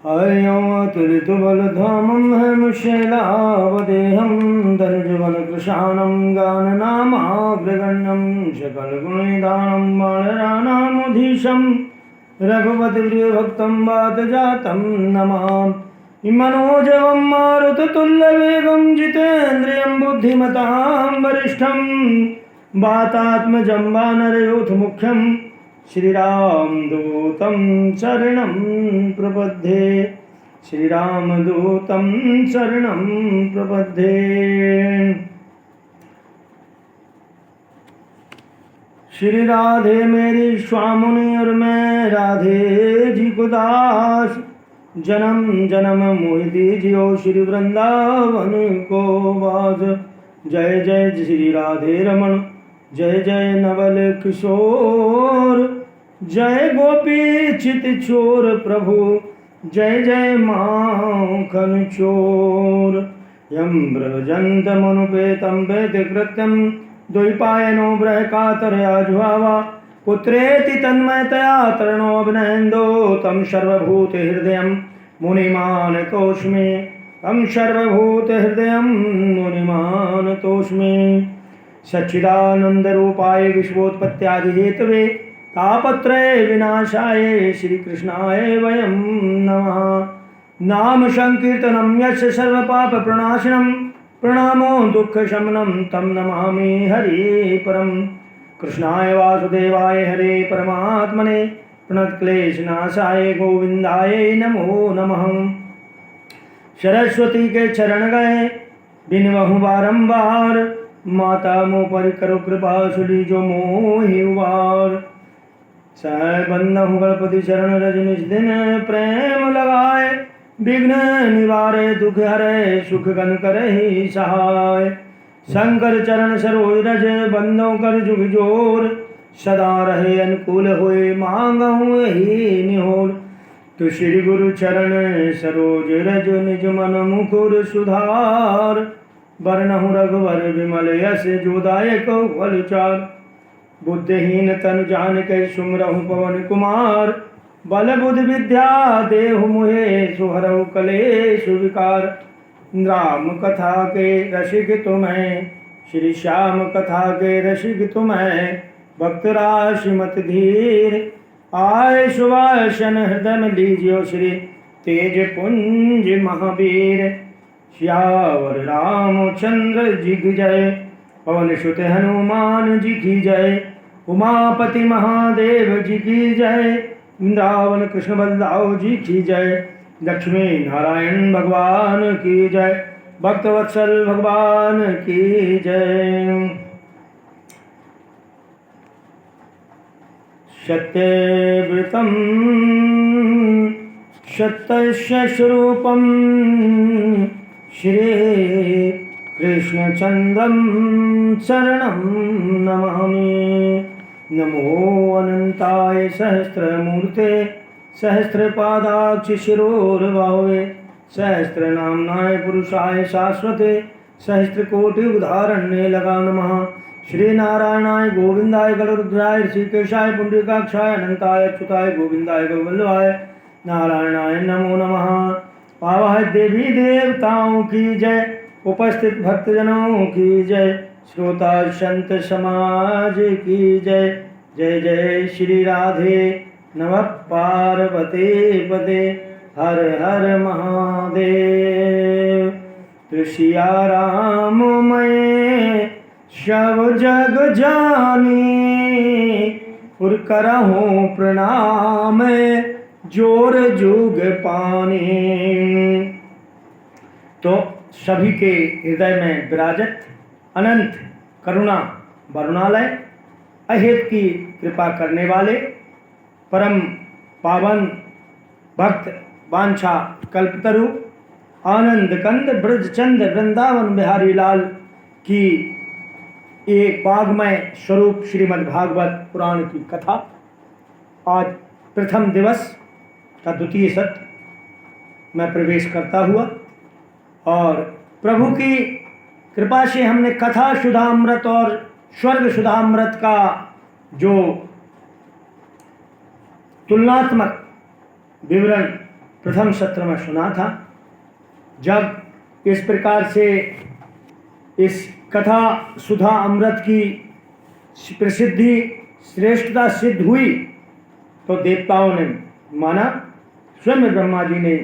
हरिओतुलितबलधामं हेमशैलावदेहं दनुजबलकृशानं गाननामाग्रगण्यं सकलगुणनिधानं बाणराणामधीशं रघुपतिप्रियभक्तं वातजातं नमामि। मनोजवं मारुततुल्यवेगं जितेन्द्रियं बुद्धिमतां वरिष्ठं वातात्मजं वानरयोधमुख्यं श्रीरामदूतं शरणं प्रपद्ये। श्रीरामदूतं शरणं प्रपद्ये। श्री राधे मेरी स्वामिनी और मैं राधे जी को दास, जन्म जन्म मोहि दीजियो श्री वृंदावन को वास। जय जय श्री राधे रमण, जय जय नवल किशोर, जय गोपी चित चोर प्रभु, जय जय माखन चोर। यम ब्रजंत मनुपेतम वेदकृत्यम द्वैपायनो बृहकातरयाजुहावा, पुत्रेति तन्मयतया तरणोऽभिनन्दो तं सर्वभूतहृदयं मुनिमानतोऽस्मि। तं सर्वभूतहृदयं मुनिमानतोऽस्मि। सच्चिदानन्दरूपाय विश्वोत्पत्त्यादिहेतवे तापत्रय विनाशाय श्रीकृष्णाय वयं नमः। नाम संकीर्तनं यस्य सर्वपापप्रणाशनं, प्रणामो दुःखशमनं तं नमामि हरे परं। कृष्णाय वासुदेवाय हरे परमात्मने प्रणतक्लेशनाशाय गोविन्दाय नमो नमः। सरस्वती के चरण गए बिनवहु बारंबार, माता मोह पर करो कृपा सुली जो मोहि उबार। सह बंधु गणपति चरण रजनीश दिन प्रेम लगाए, विघ्न निवारे दुख हरे सुख गन करहि सहाय। शंकर चरण सरोज रज बंधो कर जुग जोर, सदा रहे अनुकूल होए मांगहु ही निहोर। तु श्री गुरु चरण सरोज रज निज मन मुकुर सुधार, बरनहु रघुवर विमल यश जोदायक फलचार। बुद्धिहीन तनु जानिके सुमिरहु पवन कुमार, बल बुद्धि विद्या देहु मुहे सुहरहु कलेश विकार। राम कथा के रसिक तुम्हें, श्री श्याम कथा के रसिक तुम्हें, भक्त राशि मत धीर। आय सुभाषण हृदय में लीजियो श्री तेज पुंज महावीर। श्यावर रामचंद्र जी की जय, पवन सुत हनुमान जी की जय, उमापति महादेव जी की जय, वृंदावन कृष्ण बलदाव जी की जय, लक्ष्मी नारायण भगवान की जय, भक्तवत्सल भगवान की जय। सत्यव्रतम सत्यस्य स्वरूपम श्री कृष्णचंद्रं शरणं नमामि। नमो अनंताय सहस्रमूर्ते, सहस्रपादाक्ष शिरोर्बाहुवे, सहस्रनाम्नाय पुरुषाय शाश्वते, सहस्रकोटि उदाहरण्ये लगा नमः। श्री नारायणाय गोविंदाय गलरुद्राय ऋषिकेशाय पुंडरीकाक्षाय अनंताय अच्युताय गोविंदाय गोवल्लभाय नारायणाय नमो नमः। पावाय देवी देवताओं की जय, उपस्थित भक्तजनों की जय, श्रोता संत समाज की जय। जय जय श्री राधे नमः पार्वती पते, हर हर महादेव। तुलसिया राम मैं शव जग जानी, उर करहूँ प्रणाम जोर जुग पानी। तो सभी के हृदय में विराजत अनंत करुणा वरुणालय, अहेत की कृपा करने वाले परम पावन भक्त वांछा कल्पतरु आनंद कंद ब्रजचंद वृंदावन बिहारी लाल की एक बागमय स्वरूप श्रीमद् भागवत पुराण की कथा आज प्रथम दिवस का द्वितीय सत्र में प्रवेश करता हुआ, और प्रभु की कृपा से हमने कथा सुधामृत और स्वर्ग सुधामृत का जो तुलनात्मक विवरण प्रथम सत्र में सुना था। जब इस प्रकार से इस कथा सुधा अमृत की प्रसिद्धि श्रेष्ठता सिद्ध हुई तो देवताओं ने माना, स्वयं ब्रह्मा जी ने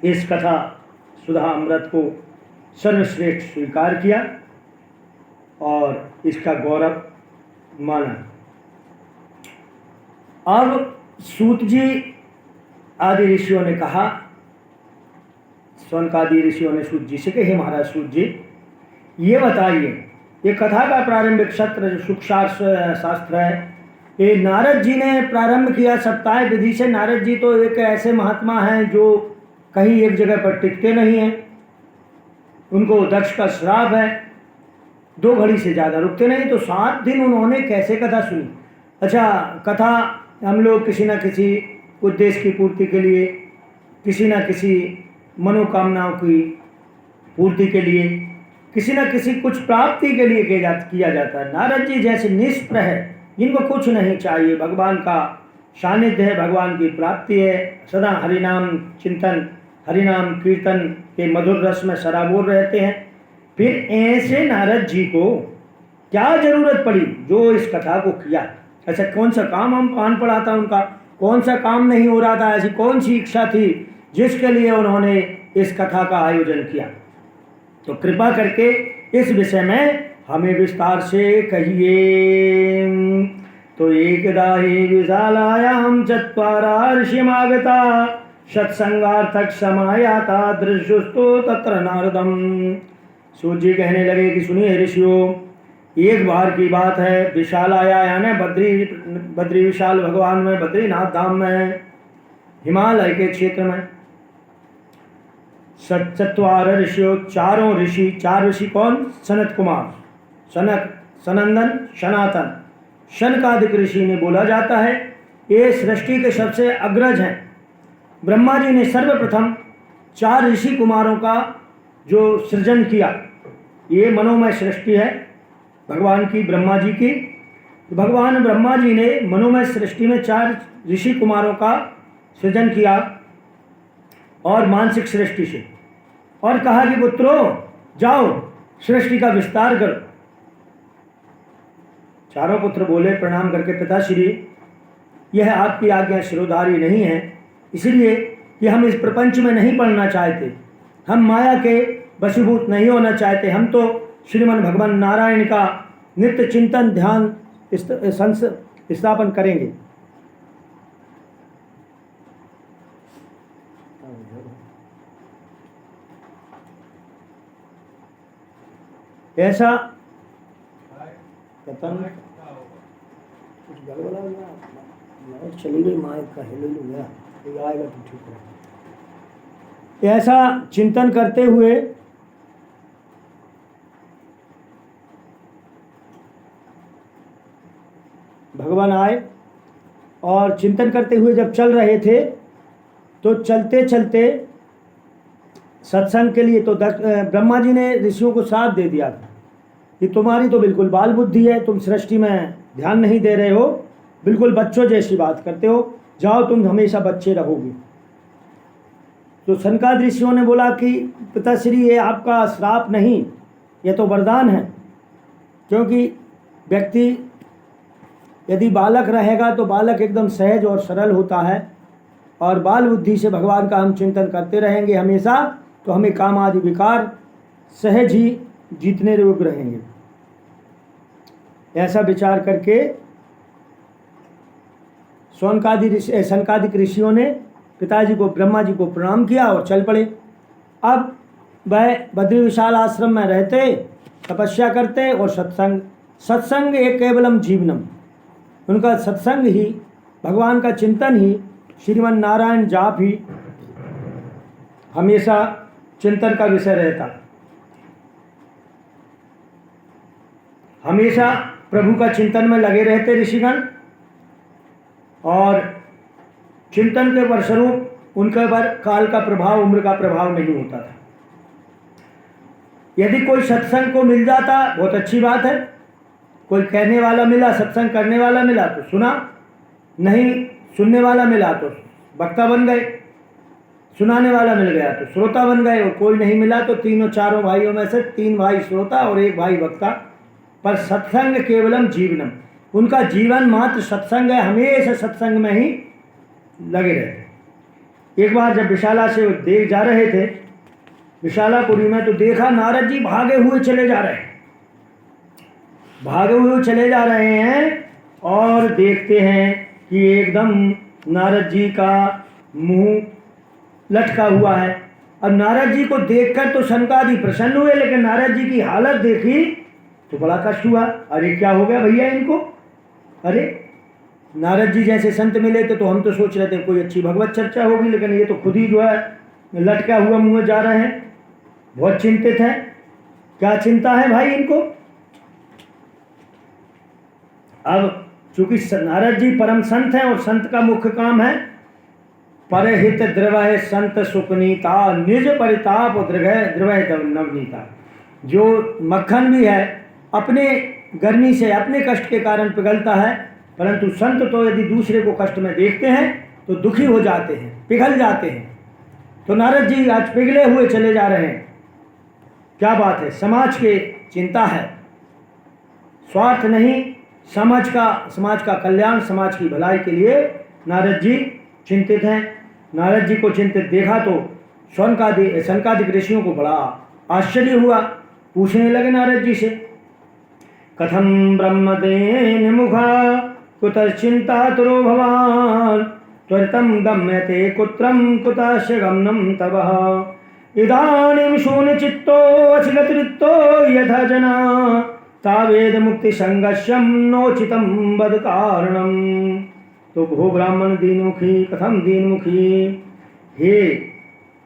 इस कथा सुधा अमृत को सर्वश्रेष्ठ स्वीकार किया और इसका गौरव माना। अब सूत जी आदि ऋषियों ने कहा, सौनकादि ऋषियों ने सूत जी से कहे, महाराज सूत जी ये बताइए, ये कथा का प्रारंभिक सत्र जो शास्त्र है, ये नारद जी ने प्रारंभ किया सप्ताह विधि से। नारद जी तो एक ऐसे महात्मा हैं जो कहीं एक जगह पर टिकते नहीं हैं, उनको दक्ष का श्राप है, 2 घड़ी से ज़्यादा रुकते नहीं, तो 7 दिन उन्होंने कैसे कथा सुनी। अच्छा, कथा हम लोग किसी न किसी उद्देश्य की पूर्ति के लिए, किसी न किसी मनोकामनाओं की पूर्ति के लिए, किसी न किसी कुछ प्राप्ति के लिए किया जाता है। नारद जी जैसे निष्प्रह है, इनको कुछ नहीं चाहिए, भगवान का सानिध्य है, भगवान की प्राप्ति है, सदा हरिनाम चिंतन, हरिनाम कीर्तन के मधुर रस में सराबोर रहते हैं। फिर ऐसे नारद जी को क्या जरूरत पड़ी जो इस कथा को किया। ऐसा कौन सा काम हम पान पड़ा था उनका, कौन सा काम नहीं हो रहा था, ऐसी कौन सी इच्छा थी जिसके लिए उन्होंने इस कथा का आयोजन किया। तो कृपा करके इस विषय में हमें विस्तार से कहिए। तो एकदा ही विशालायाम चत्वारा ऋषिमागता सत्संगार्थक समायाता दृश्युस्तो तत्र नारदम। सूत जी कहने लगे कि सुनिए ऋषियों, एक बार की बात है, विशालाया यानी बद्री विशाल भगवान में, बद्रीनाथ धाम में, हिमालय के क्षेत्र में चत्वार ऋषियों, 4 ऋषि। 4 ऋषि कौन? सनत कुमार, सनक, सनंदन, सनातन, शनकादिक ऋषि ने बोला जाता है। ये सृष्टि के सबसे अग्रज हैं। ब्रह्मा जी ने सर्वप्रथम 4 ऋषि कुमारों का जो सृजन किया, ये मनोमय सृष्टि है भगवान की, ब्रह्मा जी की। भगवान ब्रह्मा जी ने मनोमय सृष्टि में 4 ऋषि कुमारों का सृजन किया और मानसिक सृष्टि से, और कहा कि पुत्रों जाओ सृष्टि का विस्तार करो। चारों पुत्र बोले प्रणाम करके, पिताश्री यह आपकी आज्ञा शिरोधारी नहीं है, इसलिए कि हम इस प्रपंच में नहीं पड़ना चाहते, हम माया के वशीभूत नहीं होना चाहते, हम तो श्रीमन भगवान नारायण का नित्य चिंतन ध्यान स्थापन करेंगे। ऐसा कुछ गड़बड़ा हुआ, चली गई माइक का हिल गया, तो आएगा तो ठीक है। ऐसा चिंतन करते हुए भगवान आए और चिंतन करते हुए जब चल रहे थे तो चलते चलते सत्संग के लिए तो ब्रह्मा जी ने ऋषियों को साथ दे दिया था कि तुम्हारी तो बिल्कुल बाल बुद्धि है, तुम सृष्टि में ध्यान नहीं दे रहे हो, बिल्कुल बच्चों जैसी बात करते हो, जाओ तुम हमेशा बच्चे रहोगे। तो सनकादि ऋषियों ने बोला कि पिताश्री ये आपका श्राप नहीं, ये तो वरदान है, क्योंकि व्यक्ति यदि बालक रहेगा तो बालक एकदम सहज और सरल होता है, और बाल बुद्धि से भगवान का हम चिंतन करते रहेंगे हमेशा, तो हमें काम आदि विकार सहज ही जीतने योग्य रहेंगे। ऐसा विचार करके सनकादिक ऋषियों ने पिताजी को, ब्रह्मा जी को प्रणाम किया और चल पड़े। अब वह बद्री विशाल आश्रम में रहते, तपस्या करते और सत्संग एक केवलम जीवनम, उनका सत्संग ही, भगवान का चिंतन ही, श्रीमन नारायण जाप ही हमेशा चिंतन का विषय रहता। हमेशा प्रभु का चिंतन में लगे रहते ऋषिगण, और चिंतन के फलस्वरूप उनके पर काल का प्रभाव, उम्र का प्रभाव नहीं होता था। यदि कोई सत्संग को मिल जाता बहुत अच्छी बात है, कोई कहने वाला मिला, सत्संग करने वाला मिला तो सुना, नहीं सुनने वाला मिला तो वक्ता बन गए। सुनाने वाला मिल गया तो श्रोता बन गए, और कोई नहीं मिला तो तीनों चारों भाइयों में से 3 भाई श्रोता और 1 भाई वक्ता। पर सत्संग केवलम जीवनम, उनका जीवन मात्र सत्संग है, हमेशा सत्संग में ही लगे रहते। एक बार जब विशाला से देख जा रहे थे विशालापुरी में, तो देखा नारद जी भागे हुए चले जा रहे हैं, भागे हुए चले जा रहे हैं, और देखते हैं कि एकदम नारद जी का मुंह लटका हुआ है। अब नारद जी को देखकर तो सनकादि प्रसन्न हुए, लेकिन नारद जी की हालत देखी तो बड़ा कष्ट हुआ। अरे क्या हो गया भैया इनको? अरे नारद जी जैसे संत मिले थे तो हम तो सोच रहे थे कोई अच्छी भगवत चर्चा होगी, लेकिन ये तो खुद ही जो है लटका हुआ मुंह जा रहे हैं। बहुत चिंतित है। क्या चिंता है भाई इनको? अब चूंकि नारद जी परम संत हैं, और संत का मुख्य काम है परहित द्रवय संत सुपनीता निज परिताप द्रवय नवनीता। जो मक्खन भी है अपने गर्मी से, अपने कष्ट के कारण पिघलता है, परंतु संत तो यदि दूसरे को कष्ट में देखते हैं तो दुखी हो जाते हैं, पिघल जाते हैं। तो नारद जी आज पिघले हुए चले जा रहे हैं। क्या बात है, समाज के चिंता है, स्वार्थ नहीं, समाज का कल्याण, समाज की भलाई के लिए नारद जी चिंतित हैं। नारद जी को चिंतित देखा तो शौनकादिक ऋषियों को बड़ा आश्चर्य हुआ। पूछने लगे नारद जी से, कथम ब्रह्मदेन मुखा कुतश्चिंतातुरो भवान त्वरितं गम्यते कुत्रं कुतस्य गमनं तव इदानीं शून्यचित्तो अचिगतरिक्तो यथा जना तावेद मुक्ति संगस्यम नोचितम बद कारणम। तो भो ब्राह्मण दीनमुखी कथम दीनमुखी, हे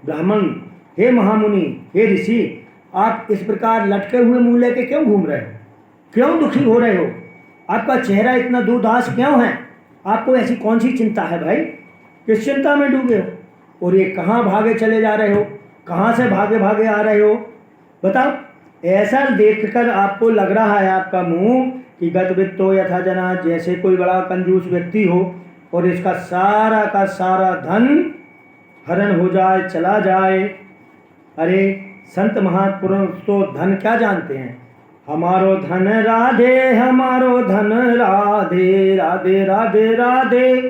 ब्राह्मण, हे महामुनि, हे ऋषि, आप इस प्रकार लटके हुए मुंह लेके क्यों घूम रहे हो? क्यों दुखी हो रहे हो? आपका चेहरा इतना दुर्दास क्यों है? आपको ऐसी कौन सी चिंता है भाई? किस चिंता में डूबे हो? और ये कहाँ भागे चले जा रहे हो? कहाँ से भागे भागे आ रहे हो? बताओ। ऐसा देखकर आपको लग रहा है आपका मुंह कि गतवित्तो यथा जना, जैसे कोई बड़ा कंजूस व्यक्ति हो और इसका सारा का सारा धन हरण हो जाए, चला जाए। अरे संत महापुरुष तो धन क्या जानते हैं? हमारो धन राधे, हमारो धन राधे, राधे राधे राधे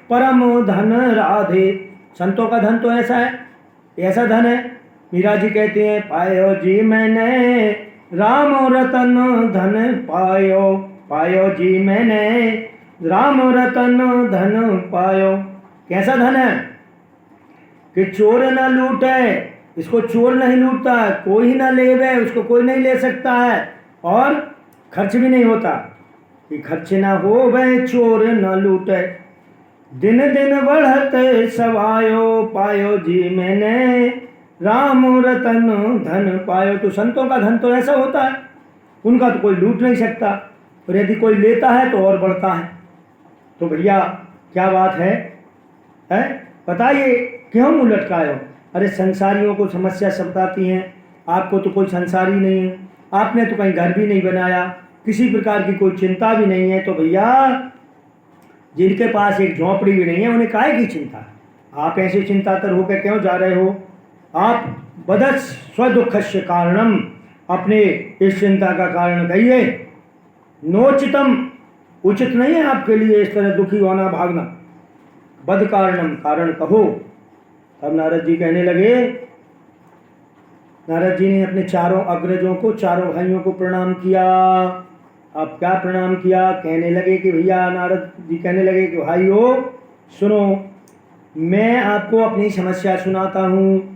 परम धन राधे। संतों का धन तो ऐसा है, ऐसा धन है। मीरा जी कहते हैं, पायो जी मैंने राम रतन धन पायो, पायो जी मैंने राम रतन धन पायो। कैसा धन है कि चोर न लूटे, इसको चोर नहीं लूटता है, कोई ना लेवे, उसको कोई नहीं ले सकता है, और खर्च भी नहीं होता कि खर्च ना हो वह चोर न लूटे। दिन दिन बढ़ते सवायो, पायो जी मैंने राम रतन धन पायो। तो संतों का धन तो ऐसा होता है, उनका तो कोई लूट नहीं सकता, और यदि कोई लेता है तो और बढ़ता है। तो भैया क्या बात है, बताइए क्यों मुँह लटकाए हो? अरे संसारियों को समस्या सताती हैं, आपको तो कोई संसारी नहीं है, आपने तो कहीं घर भी नहीं बनाया, किसी प्रकार की कोई चिंता भी नहीं है। तो भैया जिनके पास एक झोंपड़ी भी नहीं है उन्हें काहे की चिंता? आप ऐसे चिंतातर होकर क्यों जा रहे हो? आप बदस स्वदुखस्य कारणम, अपने इस चिंता का कारण कहिए। नोचितम, उचित नहीं है आपके लिए इस तरह दुखी होना, भागना। बद कारणम, कारण कहो। तब नारद जी कहने लगे, नारद जी ने अपने चारों अग्रजों को, चारों भाइयों को प्रणाम किया। अब क्या प्रणाम किया? कहने लगे कि भैया, नारद जी कहने लगे कि भाइयों सुनो, मैं आपको अपनी समस्या सुनाता हूँ।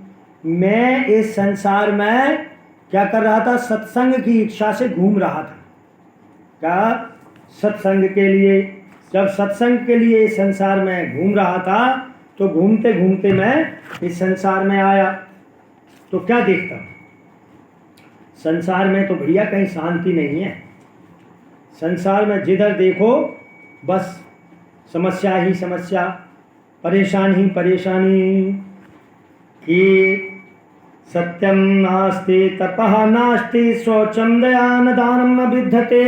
मैं इस संसार में क्या कर रहा था? सत्संग की इच्छा से घूम रहा था। क्या? सत्संग के लिए। जब सत्संग के लिए इस संसार में घूम रहा था तो घूमते घूमते मैं इस संसार में आया तो क्या देखता? संसार में तो भैया कहीं शांति नहीं है। संसार में जिधर देखो बस समस्या ही समस्या, परेशान ही परेशानी। कि सत्यम नास्ति तपः नास्ति शौचम दयान दानम न विद्यते।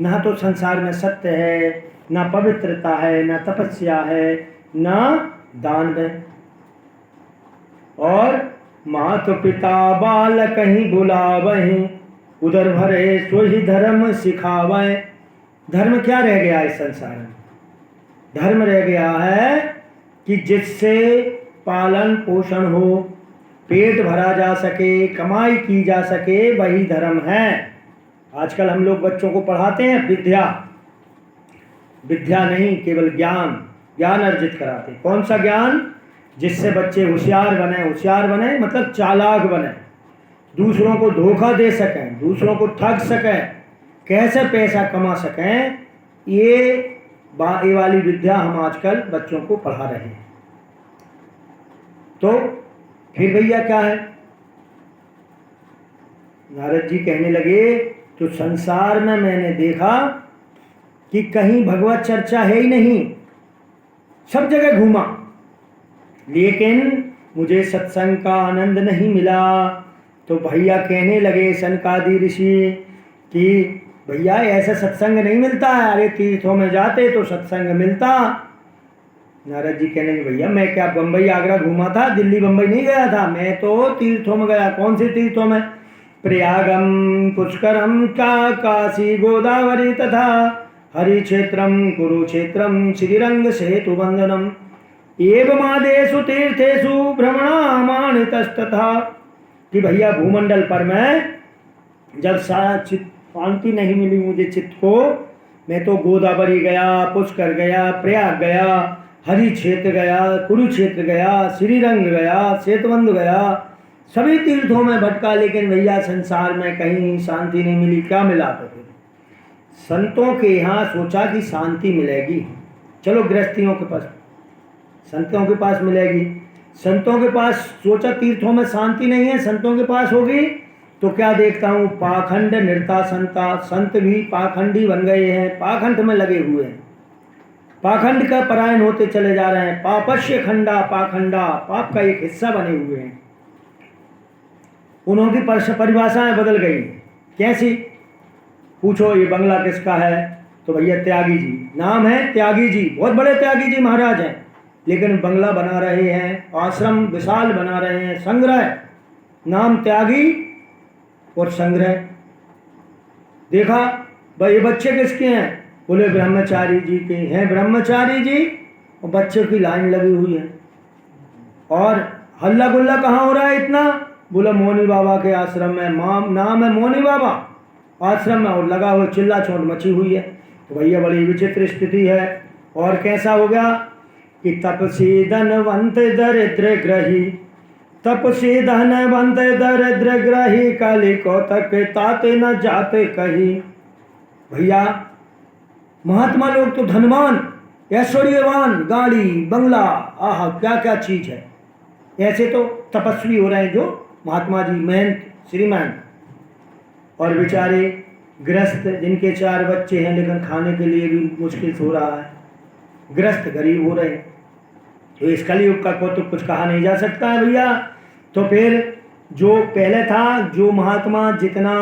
ना तो संसार में सत्य है, ना पवित्रता है, ना तपस्या है, ना दान है। और मात पिता बाल कहीं बुलावहीं, उधर भरे सोही धर्म सिखावै। धर्म क्या रह गया इस संसार में? धर्म रह गया है कि जिससे पालन पोषण हो, पेट भरा जा सके, कमाई की जा सके, वही धर्म है। आजकल हम लोग बच्चों को पढ़ाते हैं विद्या, विद्या नहीं केवल ज्ञान, ज्ञान अर्जित कराते। कौन सा ज्ञान? जिससे बच्चे होशियार बने। होशियार बने मतलब चालाक बने, दूसरों को धोखा दे सकें, दूसरों को ठग सकें, कैसे पैसा कमा सकें, ये वाली विद्या हम आजकल बच्चों को पढ़ा रहे हैं। तो फिर भैया क्या है? नारद जी कहने लगे तो संसार में मैंने देखा कि कहीं भगवत चर्चा है ही नहीं, सब जगह घूमा, लेकिन मुझे सत्संग का आनंद नहीं मिला। तो भैया कहने लगे सनकादि ऋषि कि भैया ऐसा सत्संग नहीं मिलता है, अरे तीर्थों में जाते तो सत्संग मिलता। नारद जी कहने लगे भैया मैं क्या बम्बई आगरा घूमा था, दिल्ली बम्बई नहीं गया था, मैं तो तीर्थों में गया। कौन से तीर्थों में? प्रयागम पुष्करम का काशी गोदावरी तथा हरिक्षेत्रम कुरुक्षेत्रम श्रीरंग सेतु बंधनम एवमादेशु तीर्थेषु भ्रमणामानितस्तथा। कि भैया भूमंडल पर मैं जब शांति नहीं मिली मुझे चित्त को, मैं तो गोदावरी गया, पुष्कर गया, प्रयाग गया, हरि क्षेत्र गया, कुरुक्षेत्र गया, श्रीरंग गया, सेतुबंध गया, सभी तीर्थों में भटका, लेकिन भैया संसार में कहीं शांति नहीं मिली। क्या मिला? तो फिर संतों के यहाँ सोचा कि शांति मिलेगी, चलो गृहस्थियों के पास, संतों के पास मिलेगी। संतों के पास सोचा तीर्थों में शांति नहीं है, संतों के पास होगी। तो क्या देखता हूँ पाखंड निर्ता संता, संत भी पाखंडी बन गए हैं, पाखंड में लगे हुए हैं, पाखंड का परायण होते चले जा रहे हैं। पापस्य खंडा पाखंडा, पाप का एक हिस्सा बने हुए हैं। उन्होंने परिभाषाएं बदल गई। कैसी? पूछो ये बंगला किसका है? तो भैया त्यागी जी, नाम है त्यागी जी, बहुत बड़े त्यागी जी महाराज हैं, लेकिन बंगला बना रहे हैं, आश्रम विशाल बना रहे हैं, संग्रह, नाम त्यागी और संग्रह। देखा भाई ये बच्चे किसके हैं? बोले ब्रह्मचारी जी के हैं। ब्रह्मचारी जी और बच्चों की लाइन लगी हुई है। और हल्ला गुल्ला कहाँ हो रहा है इतना? बोला मौनी बाबा के आश्रम में, नाम है मौनी बाबा आश्रम में, और लगा हुआ चिल्ला चोट मची हुई है। तो भैया बड़ी विचित्र स्थिति है। और कैसा हो गया कि तपसी धनवंत दरिद्र ग्रही, तपसी धनवंत दरिद्र ग्रही, काली को तक ताते न जाते कहीं। भैया महात्मा लोग तो धनवान, ऐश्वर्यवान, गाड़ी बंगला, आह क्या क्या चीज है, ऐसे तो तपस्वी हो रहे हैं जो महात्मा जी, महंत श्रीमान। और बेचारे गृहस्थ जिनके 4 बच्चे हैं लेकिन खाने के लिए भी मुश्किल हो रहा है, गृहस्थ गरीब हो रहे हैं। तो इस कलयुग का तो कुछ कहा नहीं जा सकता है भैया। तो फिर जो पहले था, जो महात्मा जितना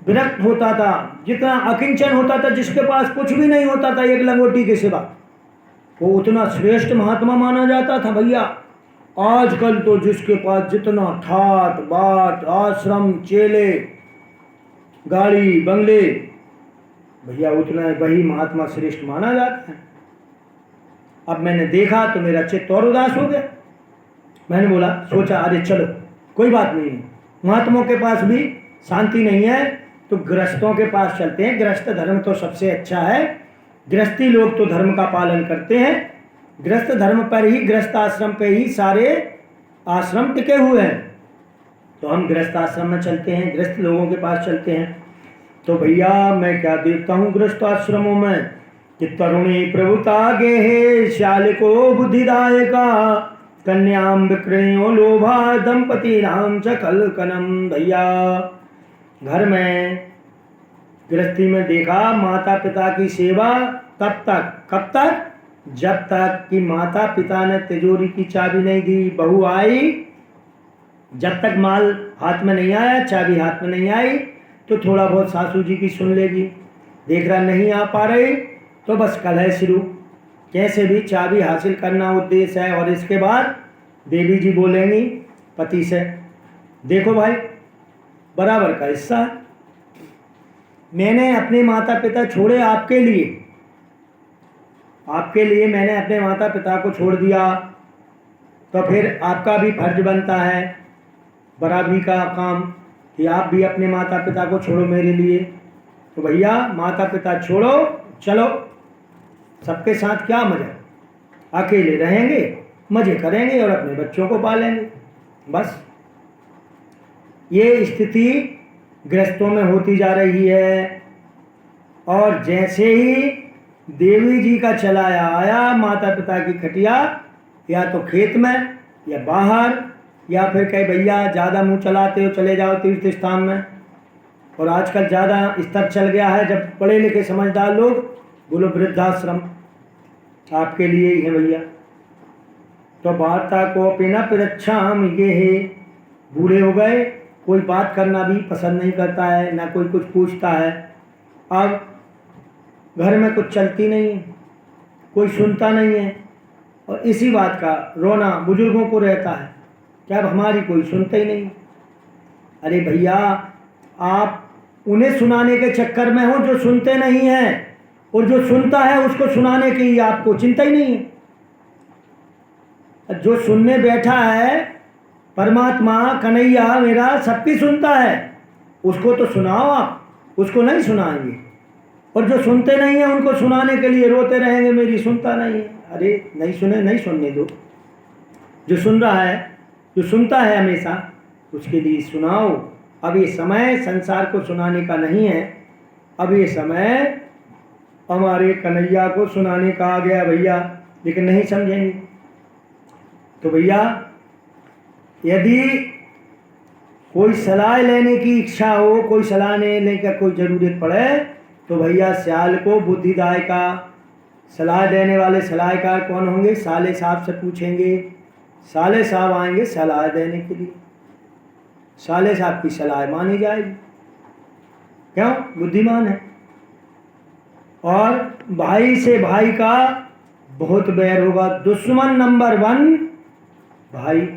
विरक्त होता था, जितना अकिंचन होता था, जिसके पास कुछ भी नहीं होता था एक लंगोटी के सिवा, वो उतना श्रेष्ठ महात्मा माना जाता था भैया। आजकल तो जिसके पास जितना ठाट बाट, आश्रम, चेले, गाड़ी बंगले, भैया उतना वही महात्मा श्रेष्ठ माना जाता है। अब मैंने देखा तो मेरा चित्त और उदास हो गया। मैंने बोला, सोचा अरे चलो कोई बात नहीं है, महात्माओं के पास भी शांति नहीं है तो गृहस्थों के पास चलते हैं। गृहस्थ धर्म तो सबसे अच्छा है, गृहस्थी लोग तो धर्म का पालन करते हैं, गृहस्थ धर्म पर ही, गृहस्थ आश्रम पे ही सारे आश्रम टिके हुए हैं। तो हम गृहस्थ आश्रम में चलते हैं, गृहस्थ लोगों के पास चलते हैं। तो भैया मैं क्या देखता हूँ गृहस्थ आश्रमों में कि तरुणी प्रभुता गे हे, श्यालिको बुद्धिदायका, कन्याम विक्रयो लोभा, दंपति राम चकल कनम। भैया घर में गृहस्थी में देखा माता पिता की सेवा तब तक, कब तक? जब तक कि माता पिता ने तिजोरी की चाबी नहीं दी। बहू आई, जब तक माल हाथ में नहीं आया, चाबी हाथ में नहीं आई, तो थोड़ा बहुत सासू जी की सुन लेगी। देख रहा नहीं आ पा रही तो बस कलह शुरू, कैसे भी चाबी हासिल करना उद्देश्य है। और इसके बाद देवी जी बोलेंगी पति से, देखो भाई बराबर का हिस्सा है, मैंने अपने माता पिता छोड़े आपके लिए, आपके लिए मैंने अपने माता पिता को छोड़ दिया, तो फिर आपका भी फर्ज बनता है बराबरी का काम कि आप भी अपने माता पिता को छोड़ो मेरे लिए। तो भैया माता पिता छोड़ो, चलो सबके साथ क्या मज़ा, अकेले रहेंगे, मज़े करेंगे और अपने बच्चों को पालेंगे। बस ये स्थिति गृहस्थों में होती जा रही है। और जैसे ही देवी जी का चलाया आया माता पिता की खटिया, या तो खेत में या बाहर, या फिर कहे भैया ज़्यादा मुंह चलाते हो चले जाओ तीर्थ स्थान में। और आजकल ज़्यादा स्तर चल गया है, जब पढ़े लिखे समझदार लोग बोलो वृद्धाश्रम आपके लिए ही है भैया। तो वार्ता को पिना पिरच्छाम ये है, बूढ़े हो गए, कोई बात करना भी पसंद नहीं करता है, ना कोई कुछ पूछता है। अब घर में कुछ चलती नहीं है, कोई सुनता नहीं है, और इसी बात का रोना बुजुर्गों को रहता है कि अब हमारी कोई सुनता ही नहीं। अरे भैया आप उन्हें सुनाने के चक्कर में हो जो सुनते नहीं हैं, और जो सुनता है उसको सुनाने की आपको चिंता ही नहीं है। जो सुनने बैठा है परमात्मा कन्हैया मेरा सबकी सुनता है, उसको तो सुनाओ आप, उसको नहीं सुनाएंगे। और जो सुनते नहीं हैं उनको सुनाने के लिए रोते रहेंगे मेरी सुनता नहीं है। अरे नहीं सुने, नहीं सुनने दो। जो सुन रहा है, जो सुनता है हमेशा, उसके लिए सुनाओ। अब ये समय संसार को सुनाने का नहीं है, अब ये समय हमारे कन्हैया को सुनाने का आ गया भैया, लेकिन नहीं समझेंगे। तो भैया यदि कोई सलाह लेने की इच्छा हो, कोई सलाह लेने का कोई ज़रूरत पड़े, तो भैया सियाल को बुद्धिदाय का सलाह देने वाले सलाहकार कौन होंगे? साले साहब से पूछेंगे, साले साहब आएंगे सलाह देने के लिए, साले साहब की सलाह मानी जाएगी। क्यों? बुद्धिमान है। और भाई से भाई का बहुत बैर होगा, दुश्मन नंबर 1 भाई।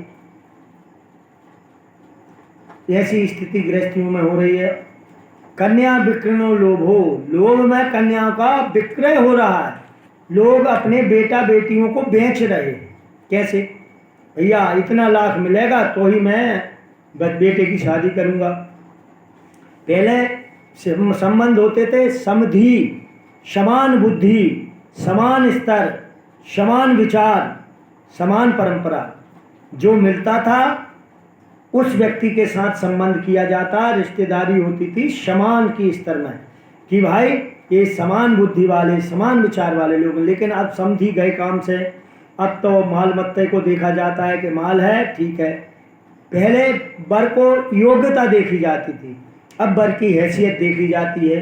ऐसी स्थिति गृहस्थियों में हो रही है। कन्या विक्रयो लोभो, लोभ में कन्या का विक्रय हो रहा है। लोग अपने बेटा बेटियों को बेच रहे। कैसे? भैया इतना लाख मिलेगा तो ही मैं बेटे की शादी करूंगा। पहले संबंध होते थे समधि, समान बुद्धि, समान स्तर, समान विचार, समान परंपरा। जो मिलता था उस व्यक्ति के साथ संबंध किया जाता, रिश्तेदारी होती थी समान की स्तर में कि भाई ये समान बुद्धि वाले, समान विचार वाले लोग। लेकिन अब समझी गए काम से, अब तो माल मत्ते को देखा जाता है कि माल है ठीक है। पहले वर को योग्यता देखी जाती थी, अब वर की हैसियत देखी जाती है।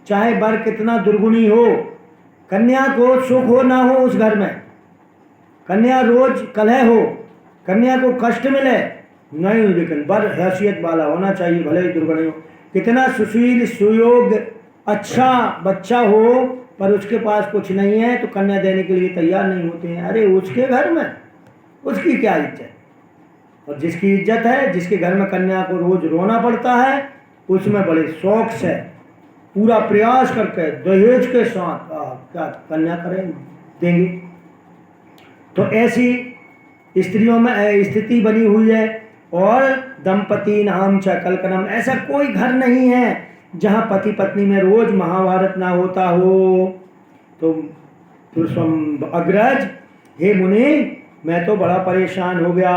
चाहे वर कितना दुर्गुणी हो, कन्या को सुख हो ना हो उस घर में, कन्या रोज कलह हो, कन्या को कष्ट मिले नहीं, लेकिन वर हैसियत वाला होना चाहिए, भले ही दुर्गुणी हो। कितना सुशील सुयोग्य अच्छा बच्चा हो पर उसके पास कुछ नहीं है तो कन्या देने के लिए तैयार नहीं होते हैं। अरे उसके घर में उसकी क्या इज्जत? और जिसकी इज्जत है, जिसके घर में कन्या को रोज रोना पड़ता है, उसमें बड़े शौक से पूरा प्रयास करके दहेज के साथ क्या कन्या करें देंगे। तो ऐसी स्त्रियों में स्थिति बनी हुई है। और दंपति नाम च कलकनम, ऐसा कोई घर नहीं है जहाँ पति पत्नी में रोज महाभारत ना होता हो। तो अग्रज, हे मुनि मैं तो बड़ा परेशान हो गया।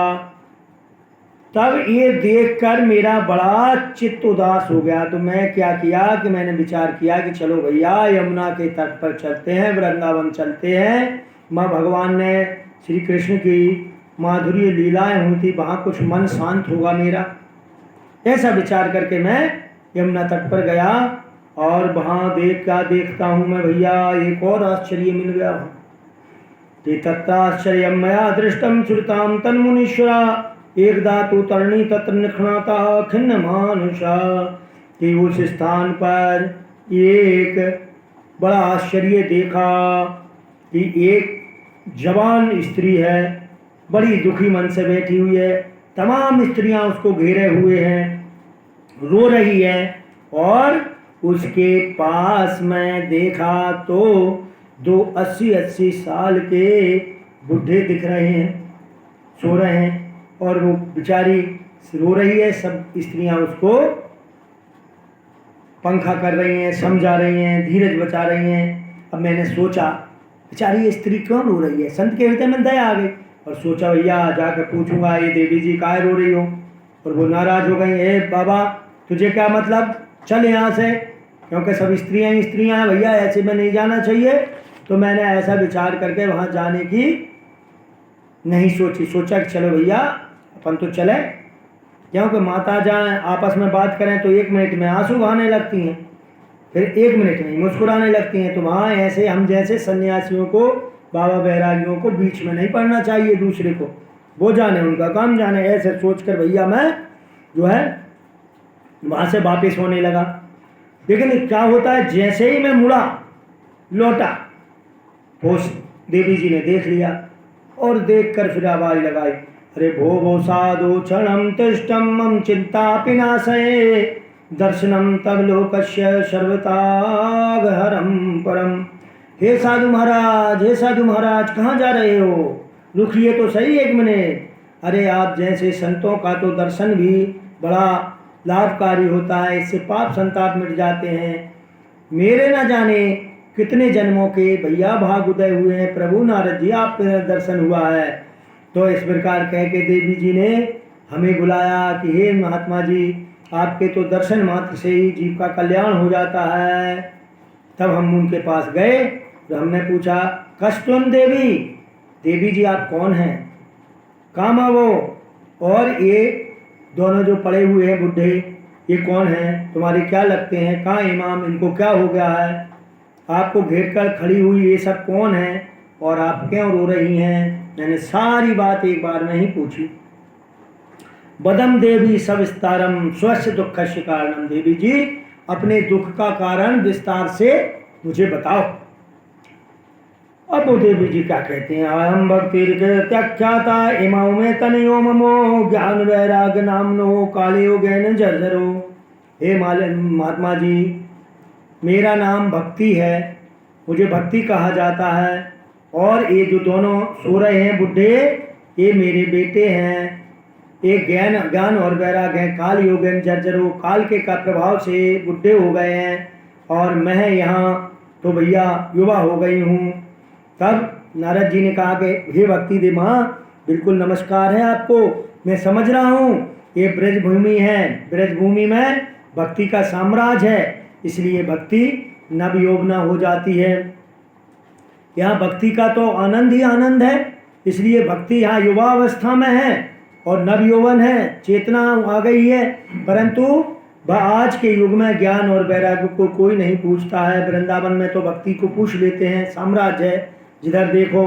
तब ये देखकर मेरा बड़ा चित्त उदास हो गया। तो मैं क्या किया कि मैंने विचार किया कि चलो भैया यमुना के तट पर चलते हैं, वृंदावन चलते हैं। माँ भगवान ने श्री कृष्ण की माधुर्य लीलाएं हुई थी, वहाँ कुछ मन शांत होगा मेरा। ऐसा विचार करके मैं यमुना तट पर गया और वहाँ क्या देखता हूँ मैं भैया, एक और आश्चर्य मिल गया। तत्राश्चर्यं मया दृष्टं श्रुतां तन्मुनीश्वरा, एकदा तु तरणी तत्र निखनाता खिन्न मानुषा। कि उस स्थान पर एक बड़ा आश्चर्य देखा कि एक जवान स्त्री है, बड़ी दुखी मन से बैठी हुई है। तमाम स्त्रियां उसको घेरे हुए हैं, रो रही है। और उसके पास मैं देखा तो 80-80 साल के बुढ़े दिख रहे हैं, सो रहे हैं, और वो बेचारी रो रही है। सब स्त्रियां उसको पंखा कर रही हैं, समझा रही हैं, धीरज बचा रही हैं। अब मैंने सोचा बेचारी ये स्त्री क्यों रो रही है, संत के हृदय में दया आ गई और सोचा भैया जाकर पूछूंगा ये देवी जी काहे रो रही हो। और वो नाराज हो गई, ए बाबा तुझे क्या मतलब, चल यहाँ से, क्योंकि सब स्त्रियाँ ही स्त्रियाँ हैं भैया, ऐसे में नहीं जाना चाहिए। तो मैंने ऐसा विचार करके वहाँ जाने की नहीं सोची, सोचा कि चलो भैया अपन तो चले, क्योंकि माता जाए आपस में बात करें तो 1 मिनट में आंसू बहाने लगती हैं, फिर 1 मिनट में मुस्कुराने लगती हैं। तो वहाँ ऐसे हम जैसे सन्यासियों को, बाबा बैरागियों को बीच में नहीं पड़ना चाहिए दूसरे को, वो जाने उनका काम जाने। ऐसे सोचकर भैया मैं जो है वहाँ से वापस होने लगा। लेकिन क्या होता है, जैसे ही मैं मुड़ा लौटा, उस देवी जी ने देख लिया और देखकर फिर आवाज लगाई, अरे भो साधु क्षणम तिष्ठम मम चिंता पिनाशये दर्शनम तब लोकस्य सर्वतागहरम परम। हे साधु महाराज, हे साधु महाराज, कहाँ जा रहे हो, रुकिए तो सही 1 मिनट। अरे आप जैसे संतों का तो दर्शन भी बड़ा लाभकारी होता है, इससे पाप संताप मिट जाते हैं। मेरे न जाने कितने जन्मों के भैया भाग उदय हुए हैं, प्रभु नारद जी आप दर्शन हुआ है। तो इस प्रकार कह के देवी जी ने हमें बुलाया कि हे महात्मा जी, आपके तो दर्शन मात्र से ही जीव का कल्याण हो जाता है। तब हम उनके पास गए तो हमने पूछा, कष्टुन देवी, देवी जी आप कौन हैं, काम वो, और ये दोनों जो पड़े हुए हैं बुढ़े ये कौन हैं, तुम्हारे क्या लगते हैं, कहाँ इमाम, इनको क्या हो गया है, आपको घेर कर खड़ी हुई ये सब कौन है और आप क्यों रो रही हैं। मैंने सारी बात एक बार में ही पूछी। बदम देवी सविस्तारम स्वस्य दुःखस्य कारणम, देवी जी अपने दुख का कारण विस्तार से मुझे बताओ। अब वो देवी जी क्या कहते हैं, अहम भक्ति त्याख्याता इमाओ में तनयो ममो ज्ञान वैराग नामनो काले योगेन जर्जरो। हे महात्मा जी, मेरा नाम भक्ति है, मुझे भक्ति कहा जाता है, और ये जो दोनों सो रहे हैं बुढ़े ये मेरे बेटे हैं। एक ज्ञान और वैराग है, काल योगेन जर्जरो, काल के का प्रभाव से बुढ़े हो गए हैं, और मैं यहाँ तो भैया युवा हो गई हूँ। तब नारद जी ने कहा कि हे भक्ति दे माँ, बिल्कुल नमस्कार है आपको, मैं समझ रहा हूँ ये ब्रज भूमि है, ब्रज भूमि में भक्ति का साम्राज्य है, इसलिए भक्ति नवयौवना हो जाती है। यहाँ भक्ति का तो आनंद ही आनंद है, इसलिए भक्ति यहाँ युवा अवस्था में है और नवयौवन है, चेतना आ गई है। परंतु आज के युग में ज्ञान और वैराग्य को कोई नहीं पूछता है। वृंदावन में तो भक्ति को पूछ लेते हैं, साम्राज्य है, जिधर देखो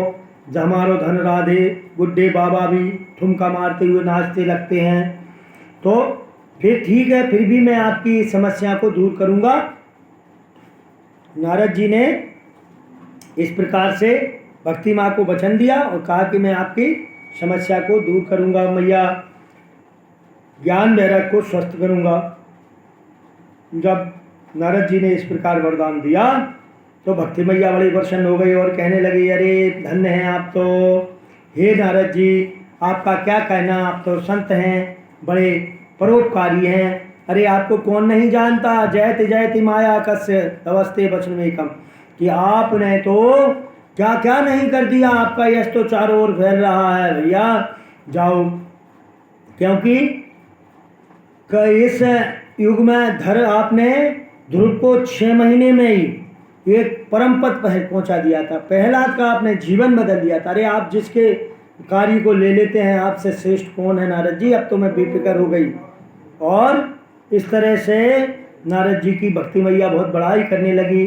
हमारो धन राधे, बुड्ढे बाबा भी ठुमका मारते हुए नाचते लगते हैं। तो फिर ठीक है, फिर भी मैं आपकी समस्या को दूर करूंगा। नारद जी ने इस प्रकार से भक्ति माँ को वचन दिया और कहा कि मैं आपकी समस्या को दूर करूंगा, मैया ज्ञान वैराग्य को स्वस्थ करूंगा। जब नारद जी ने इस प्रकार वरदान दिया तो भक्ति मैया बड़ी प्रसन्न हो गई और कहने लगी, अरे धन्य हैं आप तो, हे नारद जी आपका क्या कहना, आप तो संत हैं, बड़े परोपकारी हैं। अरे आपको कौन नहीं जानता, जयति जयति माया कस्य तवस्ते वचनमेकम, कि आपने तो क्या क्या नहीं कर दिया, आपका यश तो चारों ओर फैल रहा है। भैया जाओ, क्योंकि इस युग में धर आपने ध्रुव को 6 महीने में ही एक परम पद पर पहुंचा दिया था, प्रहलाद का आपने जीवन बदल दिया था। अरे आप जिसके कार्य को ले लेते हैं, आपसे श्रेष्ठ कौन है नारद जी, अब तो मैं बेफिक्र हो गई। और इस तरह से नारद जी की भक्ति मैया बहुत बड़ाई करने लगी,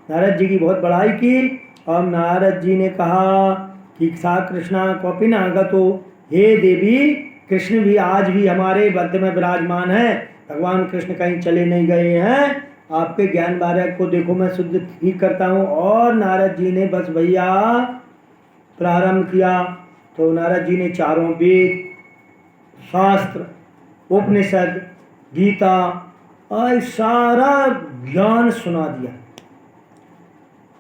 नारद जी की बहुत बड़ाई की। और नारद जी ने कहा कि सा कृष्णा कौपी नागतो, हे देवी कृष्ण भी आज भी हमारे मध्य में विराजमान है, भगवान कृष्ण कहीं चले नहीं गए हैं, आपके ज्ञान वैराग्य को देखो मैं शुद्ध ठीक करता हूँ। और नारद जी ने बस भैया प्रारंभ किया तो नारद जी ने चारों वेद, शास्त्र, उपनिषद, गीता और सारा ज्ञान सुना दिया।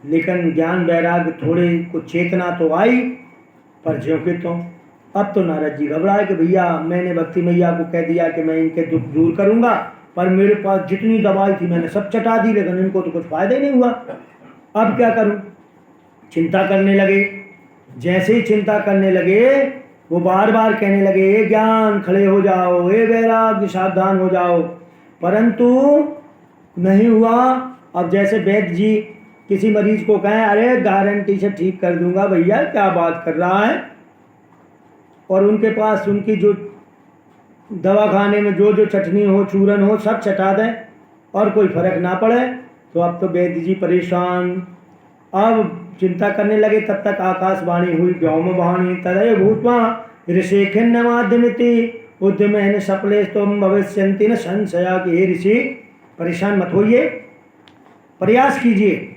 लेकिन ज्ञान वैराग्य थोड़े कुछ चेतना तो आई, पर ज्यों के तो अब तो नारद जी घबराए कि भैया मैंने भक्ति मैया को कह दिया कि मैं इनके दुख दूर करूंगा, पर मेरे पास जितनी दवाई थी मैंने सब चटा दी, लेकिन इनको तो कुछ फायदा ही नहीं हुआ। अब क्या करूं? चिंता करने लगे। जैसे ही चिंता करने लगे वो बार बार कहने लगे, हे ज्ञान खड़े हो जाओ, हे वैराग्य सावधान हो जाओ, परंतु नहीं हुआ। अब जैसे वैद्य जी किसी मरीज को कहें, अरे गारंटी से ठीक कर दूंगा, भैया क्या बात कर रहा है, और उनके पास उनकी जो दवा खाने में जो जो चटनी हो, चूरन हो, सब चटा दें और कोई फर्क ना पड़े, तो अब तो वैद्य जी परेशान। अब चिंता करने लगे। तब तक आकाशवाणी हुई, व्योमवाणी तदय भूत्वा ऋषिखिन्न माध्यमिति उद्यमेन सफलेस्तुम भविष्यन्ति न संशया कि हे ऋषि परेशान मत होइए, प्रयास कीजिए,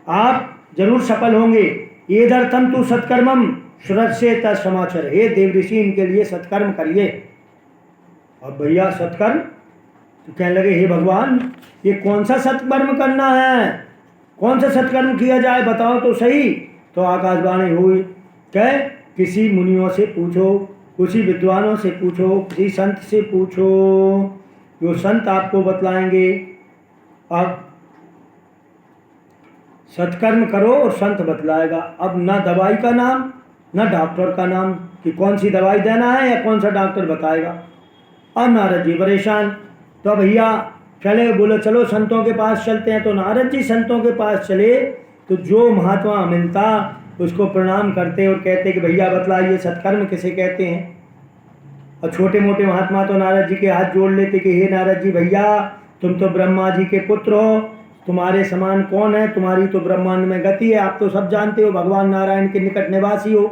आप जरूर सफल होंगे। एदर्थम तु सत्कर्मम सुरस्य तत्समाचर, हे देव ऋषि इनके लिए सत्कर्म करिए। अब भैया सत्कर्म तो कहने लगे, हे भगवान ये कौन सा सत्कर्म करना है, कौन सा सत्कर्म किया जाए, बताओ तो सही। तो आकाशवाणी हुई, कह किसी मुनियों से पूछो, किसी विद्वानों से पूछो, किसी संत से पूछो, जो संत आपको बतलाएंगे। अब सत्कर्म करो और संत बतलाएगा। अब ना दवाई का नाम ना डॉक्टर का नाम कि कौन सी दवाई देना है या कौन सा डॉक्टर बताएगा। अब नारद जी परेशान। तो भैया चले, बोले चलो संतों के पास चलते हैं। तो नारद जी संतों के पास चले तो जो महात्मा मिलता उसको प्रणाम करते और कहते कि भैया बतलाइए सत्कर्म किसे कहते हैं। और छोटे मोटे महात्मा तो नारद जी के हाथ जोड़ लेते कि हे नारद जी भैया तुम तो ब्रह्मा जी के पुत्र हो, तुम्हारे समान कौन है, तुम्हारी तो ब्रह्मांड में गति है, आप तो सब जानते हो, भगवान नारायण के निकट निवासी हो,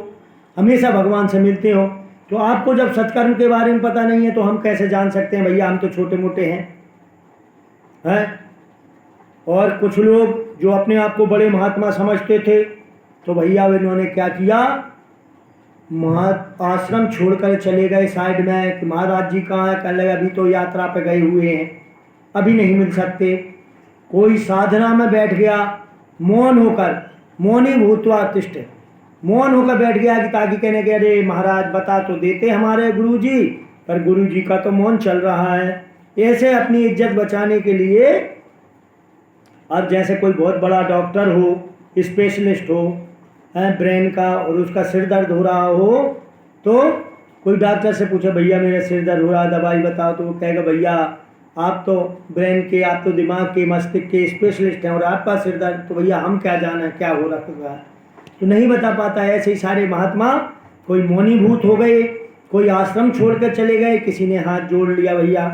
हमेशा भगवान से मिलते हो, तो आपको जब सत्कर्म के बारे में पता नहीं है तो हम कैसे जान सकते हैं भैया, हम तो छोटे मोटे हैं। और कुछ लोग जो अपने आप को बड़े महात्मा समझते थे तो भैया इन्होंने क्या किया, आश्रम छोड़कर चले गए साइड में कि महाराज जी कहाँ है, कहने लगे अभी तो यात्रा पे गए हुए हैं, अभी नहीं मिल सकते। कोई साधना में बैठ गया मौन होकर, मौनी भूतवा तिष्ठे, मौन होकर बैठ गया कि ताकि कहने के अरे महाराज बता तो देते हमारे गुरुजी, पर गुरुजी का तो मौन चल रहा है। ऐसे अपनी इज्जत बचाने के लिए अब जैसे कोई बहुत बड़ा डॉक्टर हो, स्पेशलिस्ट हो ब्रेन का, और उसका सिर दर्द हो रहा हो तो कोई डॉक्टर से पूछे भैया मेरा सिर दर्द हो रहा है दवाई बताओ, तो वो कहेगा भैया आप तो ब्रेन के, आप तो दिमाग के, मस्तिष्क के स्पेशलिस्ट हैं और आपका सिर दर्द, तो भैया हम क्या जाना क्या हो रहा है, तो नहीं बता पाता है। ऐसे ही सारे महात्मा कोई मौनीभूत हो गए, कोई आश्रम छोड़कर चले गए, किसी ने हाथ जोड़ लिया भैया।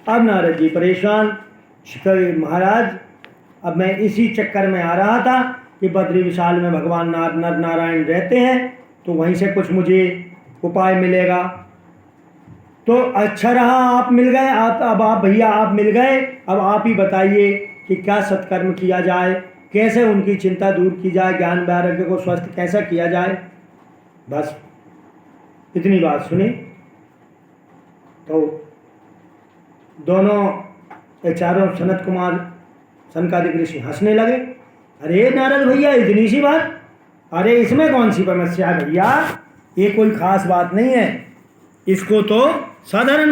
अब नारद जी परेशान, महाराज अब मैं इसी चक्कर में आ रहा था कि बद्री विशाल में भगवान नर नारायण रहते हैं तो वहीं से कुछ मुझे उपाय मिलेगा। तो अच्छा रहा आप मिल गए, अब आप भैया आप मिल गए, अब आप ही बताइए कि क्या सत्कर्म किया जाए, कैसे उनकी चिंता दूर की जाए, ज्ञान वैराग्य को स्वस्थ कैसा किया जाए। बस इतनी बात सुनी तो दोनों चारों सनत कुमार सनकादिक ऋषि हंसने लगे। अरे नारद भैया इतनी सी बात, अरे इसमें कौन सी समस्या भैया, ये कोई खास बात नहीं है, इसको तो साधारण